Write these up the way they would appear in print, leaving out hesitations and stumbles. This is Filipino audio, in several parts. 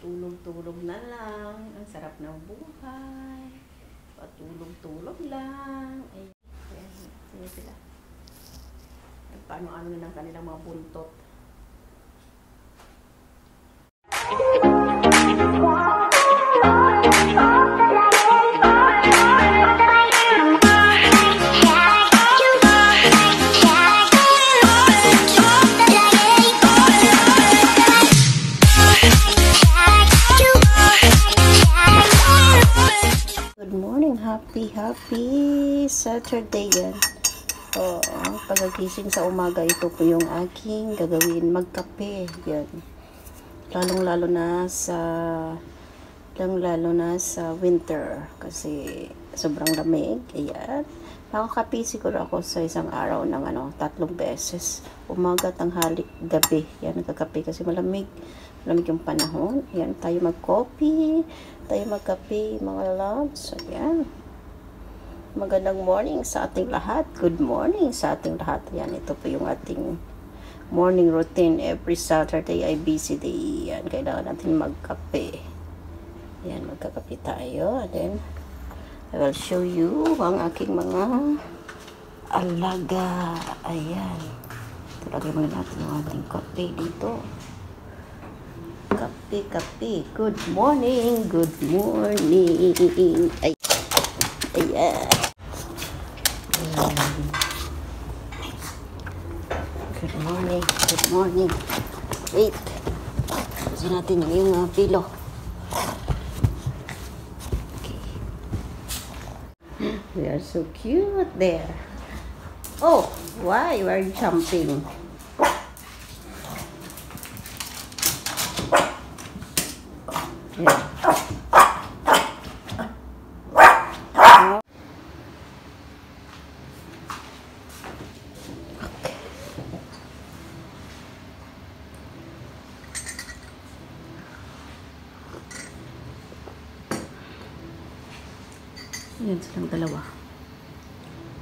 Tulog-tulog na lang. Ang sarap ng buhay. Patulog-tulog lang. Ay, sino sila? Paano-ano na ng kanilang mga buntot. Happy Saturday yan. Pagkagising sa umaga, ito po yung aking gagawin, magkape yan. Lalong lalo na sa winter kasi sobrang lamig. Ayan, makakape siguro ako sa isang araw ng 3 beses, umaga, tanghali, gabi. Yan, nagkakape kasi malamig yung panahon. Ayan, tayo magkape mga loves. Ayan, magandang morning sa ating lahat. Good morning sa ating lahat. Yan, ito po yung ating morning routine. Every Saturday ay busy day. Yan, kailangan natin magkape. Yan, magkakape tayo. And then, I will show you ang aking mga alaga. Ayan. Ito, lagay muna natin yung ating kape dito. Kape. Good morning. Good morning. Ay. Ayan. Good morning. Wait. Kasi natin yung pilo. Okay. They are so cute there. Oh, why are you jumping? Yeah. Yan silang dalawa.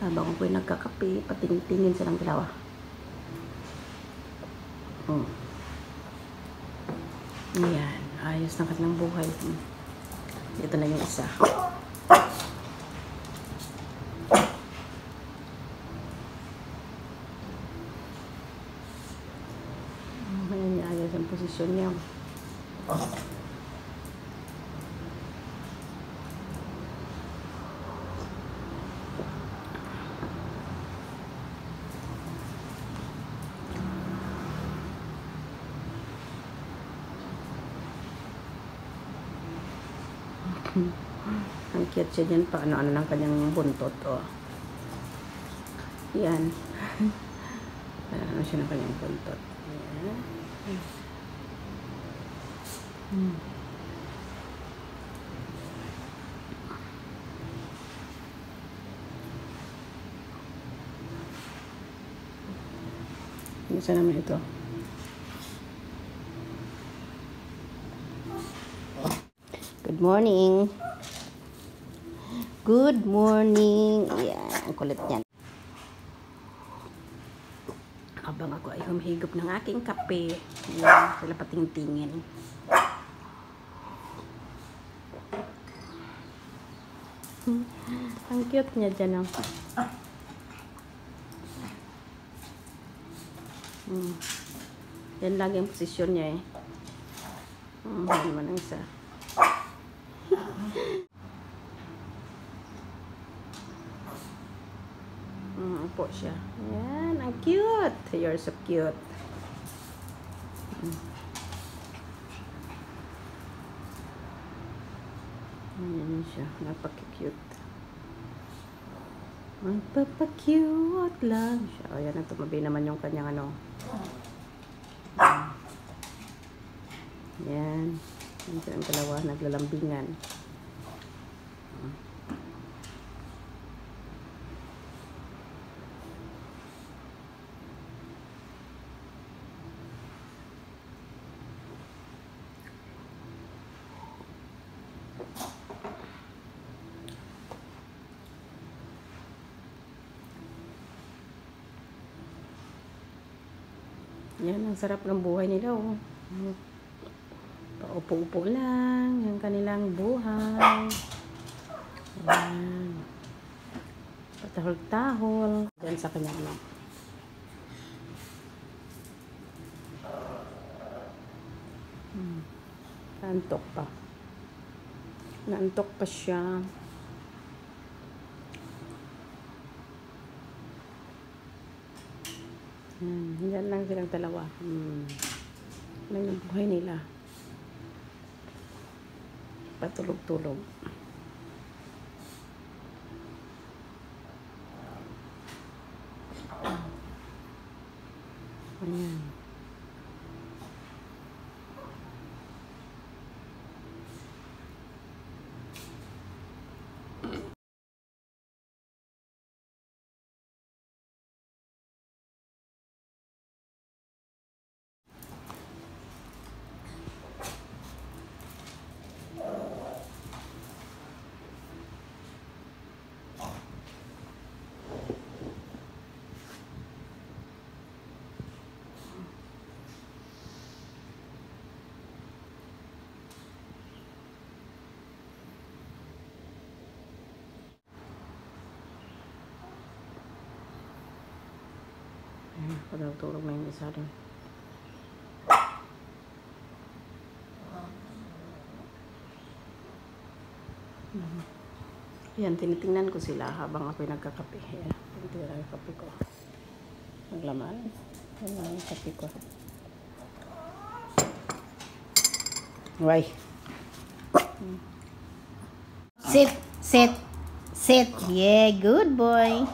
Habang ako'y nagkakape, patingin silang dalawa. Yan. Ayos ng kanilang buhay. Ito na yung isa. Ayan, ayos ang posisyon niya. Ang cute siya dyan pa ano ng kanyang buntot. Yan. Ano siya ng kanyang buntot. Yan. Isa naman ito. Good morning. Good morning. Ayan, ang kulit niyan. Habang ako ay humihigop ng aking kape, ayan, sila patingtingin. Ang cute niya dyan. Yan lagi ang posisyon niya eh. Yan naman ang isa. Po siya. Yan, ang cute. You're so cute. Yan siya. Napaka-cute. Magpapa-cute lang siya. O, yan. Tumabi naman yung kanyang Yan. Yan silang dalawa. Naglalambingan. Yan, ang sarap ng buhay nila. Paupo-upo lang yung kanilang buhay. Ayan. Patahol-tahol. Diyan sa kanya lang. Naantok pa. Naantok pa siya. Yan lang silang dalawa. Lang yung buhay nila. Patulog-tulog. Ayan. Patulog na yung isa rin. Yan, tinitingnan ko sila habang ako'y nagkakape. Yan, tinitingnan yung kape ko. Naglaman. Yan lang yung kape ko. Right. Sit, sit, sit. Yeah, good boy.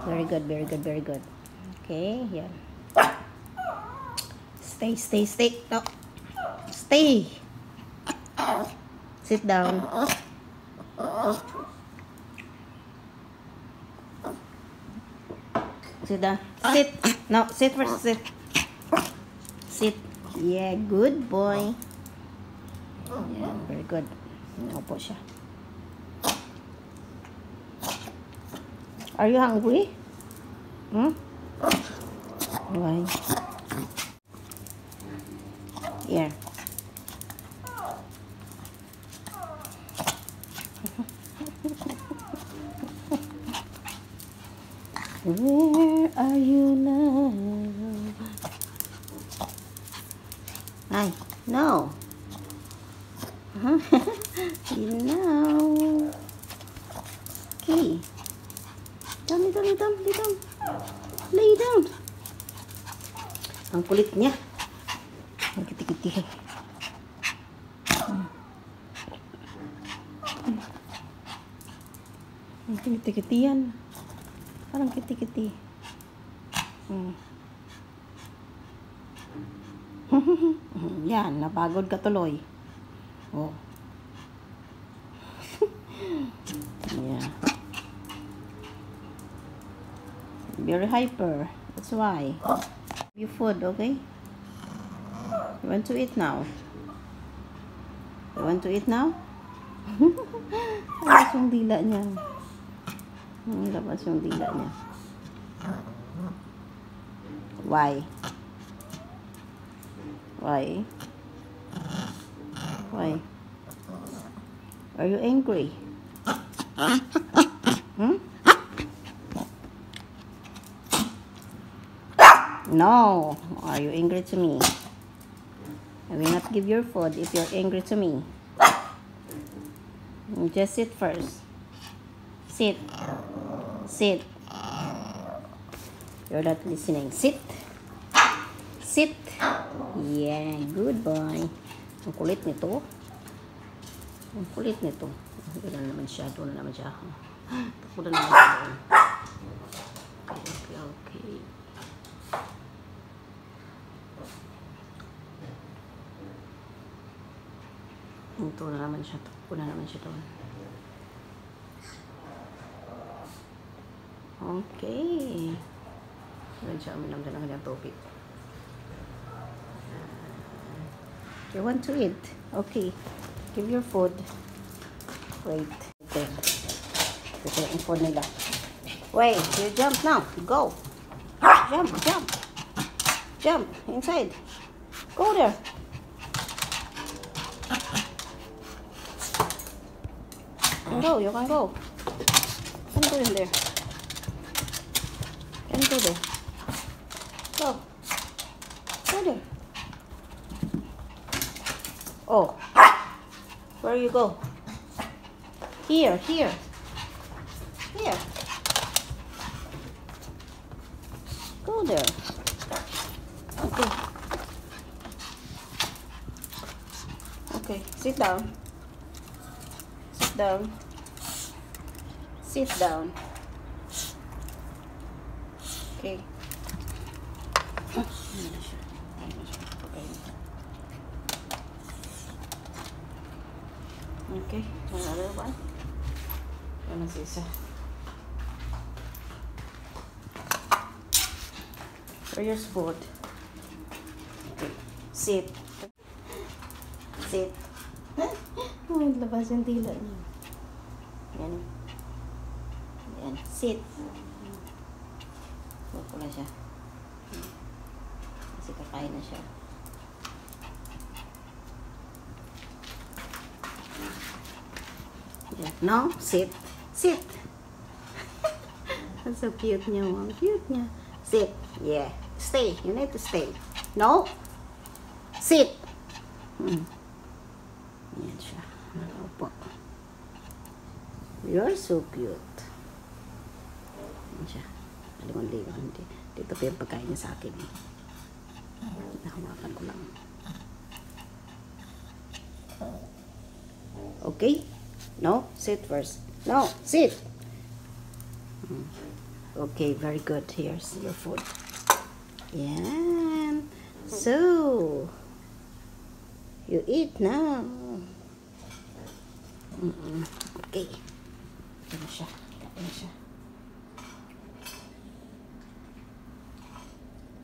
Very good, very good, very good. Okay, yan. Stay, stay, stay. No. Stay. Sit down. Sit down. Sit. No, sit first. Sit. Sit. Yeah, good boy. Yeah, very good. Naupo siya. Are you hungry? Why? Here. Where are you now? Ay, no. You know. Okay. Down. Lay down. Ang kulit niya. Ang kiti-kiti. Ang kiti-kiti yan. Parang kiti-kiti. Yan, napagod ka tuloy. Oh. Yeah. Very hyper. That's why. You food, okay? You want to eat now? You want to eat now? Labas yung dila niya. Labas yung dila niya. Why? Why? Why? Are you angry? No. Are you angry to me? I will not give your food if you're angry to me. Just sit first. Sit. Sit. You're not listening. Sit. Sit. Yeah, good boy. Ang kulit nito. Ang kulit nito. Doon na naman siya. Takbo na naman siya. Okay. Ito na naman siya. Takbo na naman siya doon. Okay. Doon siya uminom na ng kanyang tubig. You want to eat? Okay. Give your food. Wait. Ito yung phone nila. Wait. You jump now. Go. Jump. Jump inside. Go there. Go, you can go. Can go in there. Can go there. Go. Go there. Oh. Where you go? Here, here. Here. Go there. Okay. Okay, sit down. Sit down. Sit down. Okay. Okay, another one. Ano si isa? Where's food? Okay, sit. Sit. Oh, labas yung dila niya. Yan. Yan, sit. Huwag ko na siya. Kasi kakain na siya. Yan. No, sit. Sit. That's so cute niya, mom. Cute niya. Sit. Yeah. Stay. You need to stay. No. Sit. Yan siya. Opo. You're so cute. Yan siya. Liwan-liwan. Dito pa yung pagkain niya sa akin. Nahawakan ko lang. Okay? No? Sit first. No, sit. Okay, very good. Here's your food. Yan. So, you eat now. Okay. Yan siya. Yan siya.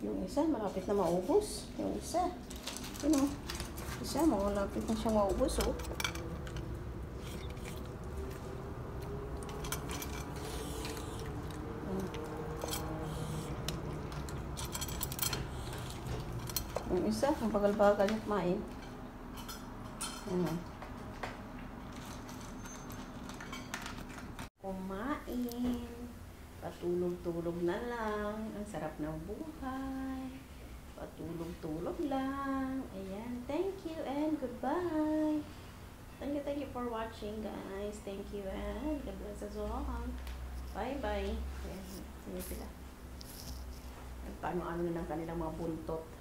Yung isa, malapit na maubos. Yung isa. Yun o. Isa, malapit na siya maubos o. Yung isa, ang bagal-bagal niya kumain. Ano? Kumain. Patulog-tulog na lang. Ang sarap ng buhay. Patulog-tulog lang. Ayan. Thank you and goodbye. Thank you for watching, guys. Thank you and God bless us all. Bye-bye. Ayan. Sino sila? Paano-ano na ng kanilang mga buntot.